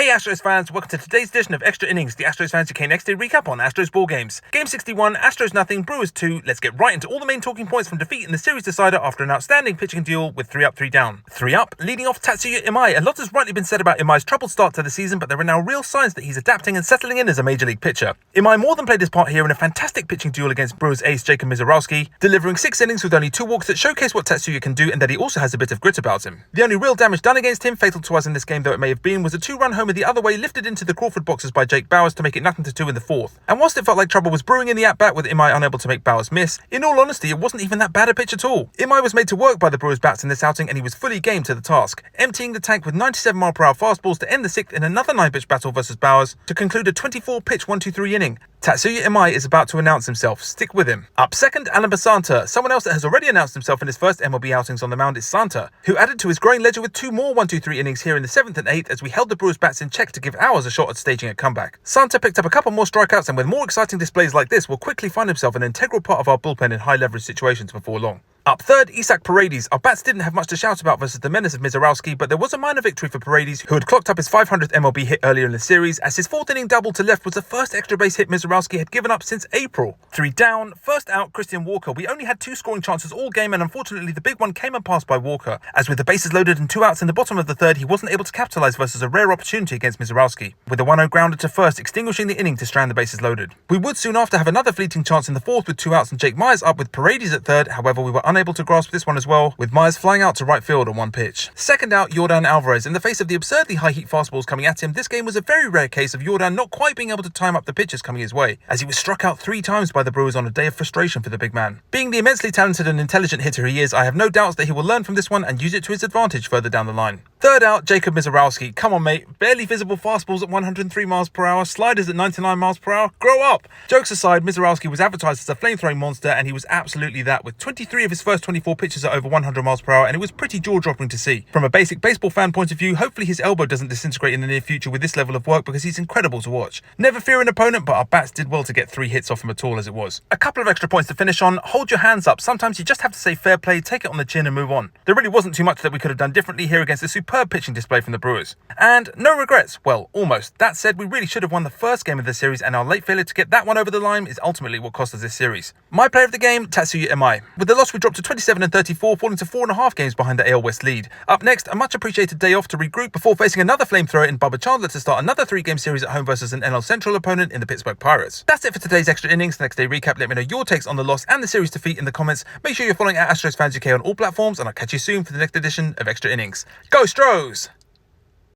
Hey Astros fans, welcome to today's edition of Extra Innings, the Astros Fans UK next day recap on Astros ball games. Game 61, Astros nothing, Brewers 2. Let's get right into all the main talking points from defeat in the series decider after an outstanding pitching duel with 3 up, 3 down. 3 up, leading off Tatsuya Imai. A lot has rightly been said about Imai's troubled start to the season, but there are now real signs that he's adapting and settling in as a major league pitcher. Imai more than played his part here in a fantastic pitching duel against Brewers ace Jacob Misiorowski, delivering 6 innings with only 2 walks that showcase what Tatsuya can do and that he also has a bit of grit about him. The only real damage done against him, fatal to us in this game though it may have been, was a 2-run homer the other way lifted into the Crawford boxes by Jake Bauers to make it 0-2 in the 4th. And whilst it felt like trouble was brewing in the at-bat with Imai unable to make Bauers miss, in all honesty it wasn't even that bad a pitch at all. Imai was made to work by the Brewers bats in this outing and he was fully game to the task, emptying the tank with 97-mile-per-hour fastballs to end the 6th in another 9-pitch battle versus Bauers to conclude a 24-pitch 1-2-3 inning. Tatsuya Imai is about to announce himself. Stick with him. Up second, Alimber Santa. Someone else that has already announced himself in his first MLB outings on the mound is Santa, who added to his growing ledger with 2 more 1-2-3 innings here in the 7th and 8th as we held the Brewers bats in check to give ours a shot at staging a comeback. Santa picked up a couple more strikeouts and with more exciting displays like this will quickly find himself an integral part of our bullpen in high leverage situations before long. Up third, Isaac Paredes. Our bats didn't have much to shout about versus the menace of Misiorowski, but there was a minor victory for Paredes, who had clocked up his 500th MLB hit earlier in the series, as his 4th inning double to left was the first extra base hit Misiorowski had given up since April. 3 down, first out, Christian Walker. We only had 2 scoring chances all game, and unfortunately the big one came and passed by Walker, as with the bases loaded and 2 outs in the bottom of the 3rd, he wasn't able to capitalize versus a rare opportunity against Misiorowski, with a 1-0 grounder to first, extinguishing the inning to strand the bases loaded. We would soon after have another fleeting chance in the 4th with 2 outs and Jake Myers up with Paredes at 3rd, however we were unable to grasp this one as well, with Myers flying out to right field on 1 pitch. Second out, Yordan Alvarez. In the face of the absurdly high heat fastballs coming at him, this game was a very rare case of Yordan not quite being able to time up the pitches coming his way, as he was struck out 3 times by the Brewers on a day of frustration for the big man. Being the immensely talented and intelligent hitter he is, I have no doubts that he will learn from this one and use it to his advantage further down the line. Third out, Jacob Misiorowski. Come on mate, barely visible fastballs at 103 miles per hour, sliders at 99 miles per hour. Grow up! Jokes aside, Misiorowski was advertised as a flame-throwing monster and he was absolutely that, with 23 of his first 24 pitches at over 100 miles per hour, and it was pretty jaw-dropping to see. From a basic baseball fan point of view, hopefully his elbow doesn't disintegrate in the near future with this level of work because he's incredible to watch. Never fear an opponent, but our bats did well to get 3 hits off him at all as it was. A couple of extra points to finish on. Hold your hands up. Sometimes you just have to say fair play, take it on the chin and move on. There really wasn't too much that we could have done differently here against a superb pitching display from the Brewers. And no regrets. Well, almost. That said, we really should have won the first game of the series and our late failure to get that one over the line is ultimately what cost us this series. My player of the game, Tatsuya Imai. With the loss we dropped to 27 and 34, falling to 4.5 games behind the AL West lead. Up next, a much appreciated day off to regroup before facing another flamethrower in Bubba Chandler to start another 3-game series at home versus an NL Central opponent in the Pittsburgh Pirates. That's it for today's Extra Innings. Next day recap. Let me know your takes on the loss and the series defeat in the comments. Make sure you're following at Astros Fans UK on all platforms and I'll catch you soon for the next edition of Extra Innings. Go Stros!